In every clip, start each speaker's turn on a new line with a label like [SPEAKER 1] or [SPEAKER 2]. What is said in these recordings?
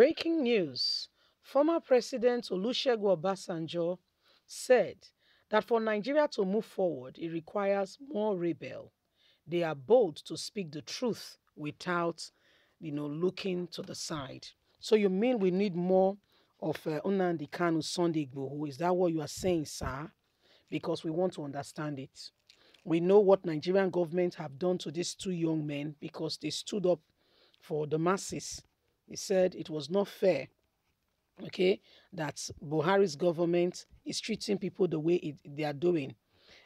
[SPEAKER 1] Breaking news. Former President Olusegun Obasanjo said that for Nigeria to move forward, it requires more rebel. They are bold to speak the truth without, looking to the side. So you mean we need more of Nnamdi Kanu Sunday Igboho? Is that what you are saying, sir? Because we want to understand it. We know what Nigerian government have done to these two young men because they stood up for the masses. He said it was not fair, okay, that Buhari's government is treating people the way they are doing.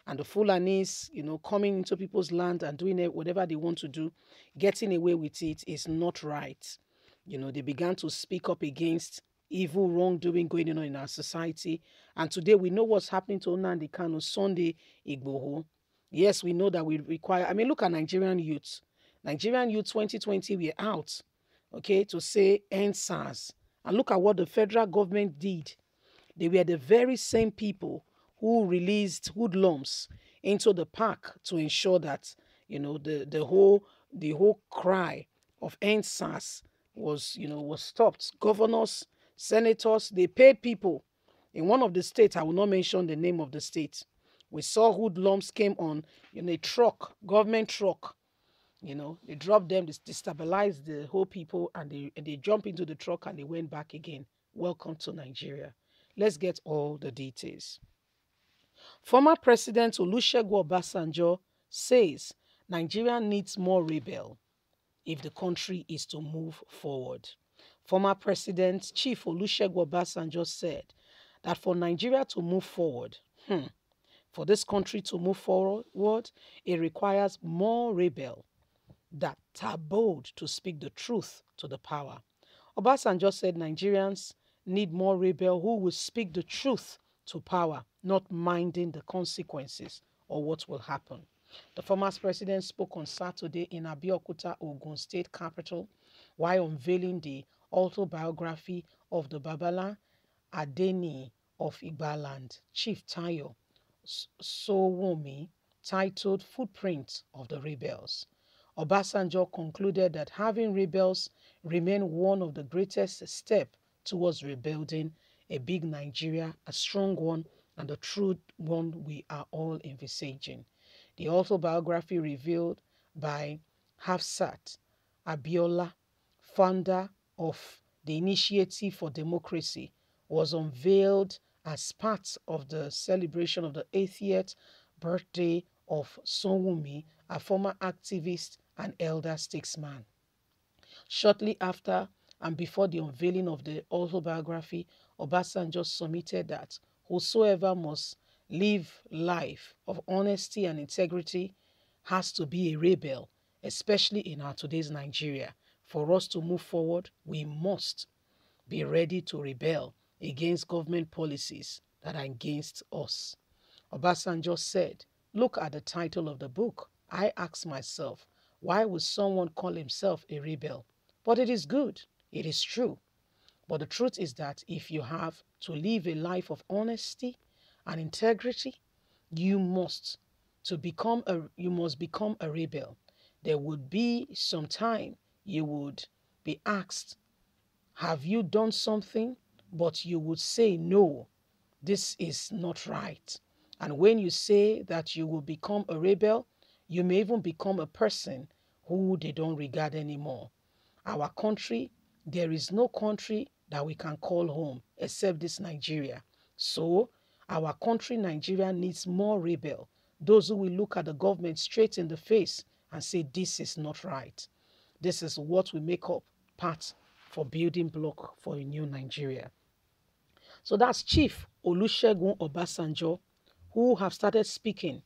[SPEAKER 1] And the Fulanis, coming into people's land and doing whatever they want to do, getting away with it is not right. They began to speak up against evil wrongdoing going on in our society. And today we know what's happening to Nnamdi Kanu, Sunday Igboho. Yes, we know that we require, look at Nigerian youth. Nigerian youth 2020, we're out, okay, to say end SARS. And look at what the federal government did. They were the very same people who released hoodlums into the park to ensure that, the whole cry of end SARS was stopped. Governors, senators, they paid people. In one of the states, I will not mention the name of the state, we saw hoodlums came on a truck, government truck. They dropped them, they destabilized the whole people, and they jumped into the truck and they went back again. Welcome to Nigeria. Let's get all the details. Former President Olusegun Obasanjo says Nigeria needs more rebel if the country is to move forward. Former President Chief Olusegun Obasanjo said that for Nigeria to move forward, for this country to move forward, it requires more rebel that are bold to speak the truth to the power. Obasanjo said Nigerians need more rebel who will speak the truth to power, not minding the consequences or what will happen. The former president spoke on Saturday in Abeokuta, Ogun State capital, while unveiling the autobiography of the Babala Adeni of Igbaland, Chief Tayo Sowunmi, titled Footprint of the Rebels. Obasanjo concluded that having rebels remain one of the greatest steps towards rebuilding a big Nigeria, a strong one, and a true one we are all envisaging. The autobiography revealed by Hafsat Abiola, founder of the Initiative for Democracy, was unveiled as part of the celebration of the 80th birthday of Sowunmi, a former activist and elder statesman. Shortly after and before the unveiling of the autobiography, Obasanjo submitted that whosoever must live life of honesty and integrity has to be a rebel, especially in our today's Nigeria. For us to move forward, we must be ready to rebel against government policies that are against us. Obasanjo said, look at the title of the book. I ask myself, why would someone call himself a rebel? But it is good. It is true. But the truth is that if you have to live a life of honesty and integrity, you must become a rebel. There would be some time you would be asked, have you done something? But you would say, no, this is not right. And when you say that you will become a rebel, you may even become a person who they don't regard anymore. Our country, there is no country that we can call home except this Nigeria. So our country, Nigeria, needs more rebel. Those who will look at the government straight in the face and say, this is not right. This is what we make up part for building block for a new Nigeria. So that's Chief Olusegun Obasanjo, who have started speaking.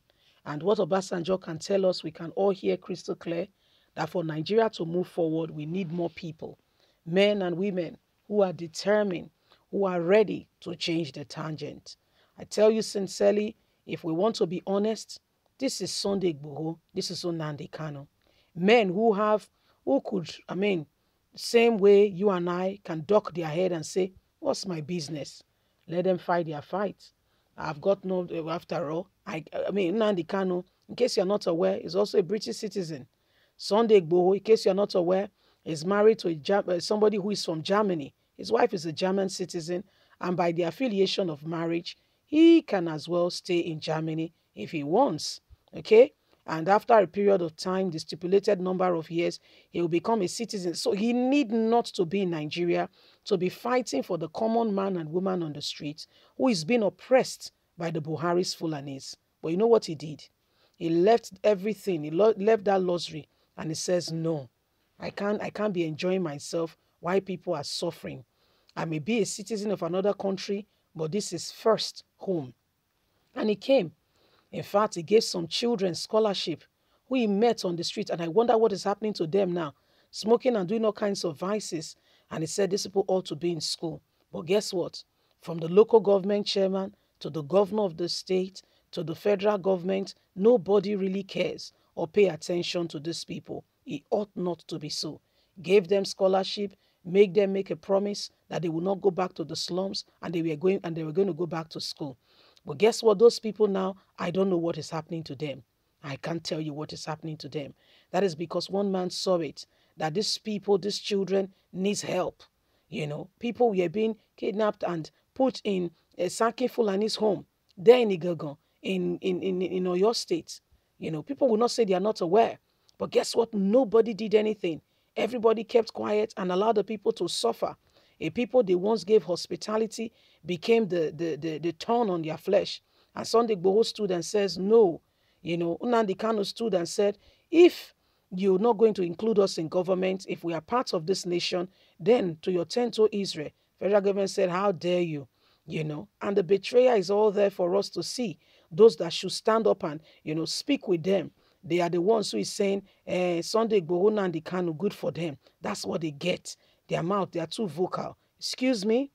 [SPEAKER 1] And what Obasanjo can tell us, we can all hear crystal clear, that for Nigeria to move forward, we need more people, men and women who are determined, who are ready to change the tangent. I tell you sincerely, if we want to be honest, this is Sunday Igboho, this is Nnamdi Kanu. Men who could, same way you and I can duck their head and say, what's my business? Let them fight their fight. I've got no, after all, Nnamdi Kanu, in case you're not aware, is also a British citizen. Sunday Igboho, in case you're not aware, is married to somebody who is from Germany. His wife is a German citizen, and by the affiliation of marriage, he can as well stay in Germany if he wants. Okay? And after a period of time, the stipulated number of years, he will become a citizen. So he need not to be in Nigeria to be fighting for the common man and woman on the streets who is being oppressed by the Buhari's Fulanis. But you know what he did? He left everything. He left that luxury, and he says, no, I can't be enjoying myself while people are suffering. I may be a citizen of another country, but this is first home. And he came. In fact, he gave some children scholarship who he met on the street. And I wonder what is happening to them now. Smoking and doing all kinds of vices. And he said these people ought to be in school. But guess what? From the local government chairman to the governor of the state to the federal government, nobody really cares or pay attention to these people. It ought not to be so. Gave them scholarship, make them make a promise that they will not go back to the slums, and they were going to go back to school. But guess what? Those people now, I don't know what is happening to them. I can't tell you what is happening to them. That is because one man saw it, that these people, these children needs help. You know, people were being kidnapped and put in a Saki Fulani's home there in Igagon, in Oyo State. You know, people will not say they are not aware. But guess what? Nobody did anything. Everybody kept quiet and allowed the people to suffer. A people they once gave hospitality became the thorn on their flesh. And Sunday Igboho stood and says, no. You know, Nnamdi Kanu stood and said, if you're not going to include us in government, if we are part of this nation, then to your tent, O Israel. Federal government said, how dare you? You know, and the betrayer is all there for us to see. Those that should stand up and, you know, speak with them. They are the ones who is saying, Sunday Igboho and Kanu, good for them. That's what they get. Their mouth, they are too vocal. Excuse me?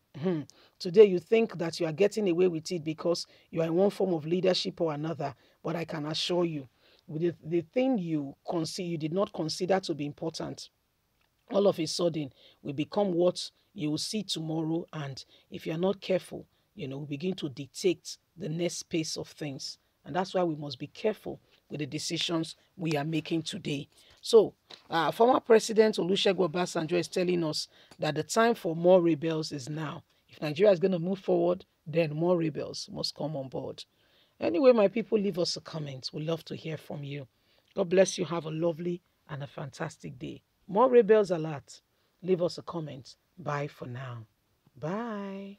[SPEAKER 1] Today you think that you are getting away with it because you are in one form of leadership or another. But I can assure you, the thing you did not consider to be important, all of a sudden will become what you will see tomorrow. And if you're not careful, you know, we begin to dictate the next pace of things. And that's why we must be careful with the decisions we are making today. So, former President Olusegun Obasanjo is telling us that the time for more rebels is now. If Nigeria is going to move forward, then more rebels must come on board. Anyway, my people, leave us a comment. We'd love to hear from you. God bless you. Have a lovely and a fantastic day. More rebels alert. Leave us a comment. Bye for now. Bye.